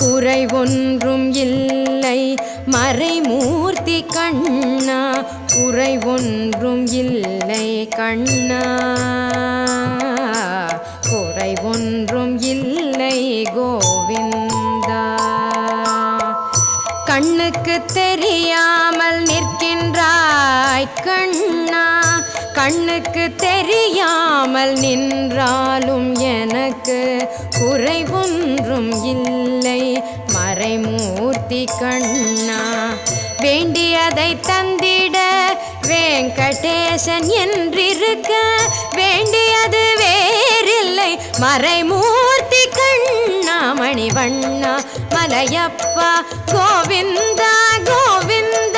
குறை ஒன்றும் இல்லை மறைமூர்த்தி கண்ணா, குறை ஒன்றும் இல்லை கண்ணா, குறை ஒன்றும் இல்லை கோவிந்தா. கண்ணுக்கு தெரியாமல் நிற்கின்றாய் கண்ணா, கண்ணுக்கு தெரியாமல் நின்றாலும் எனக்கு குறை ஒன்றும் இல்லை மறைமூர்த்தி கண்ணா. வேண்டியதை தந்திட வெங்கடேசன் என்றிருக்க, வேண்டியது வேறில்லை மறைமூர்த்தி கண்ணா. மணிவண்ணா மலையப்பா கோவிந்தா கோவிந்தா.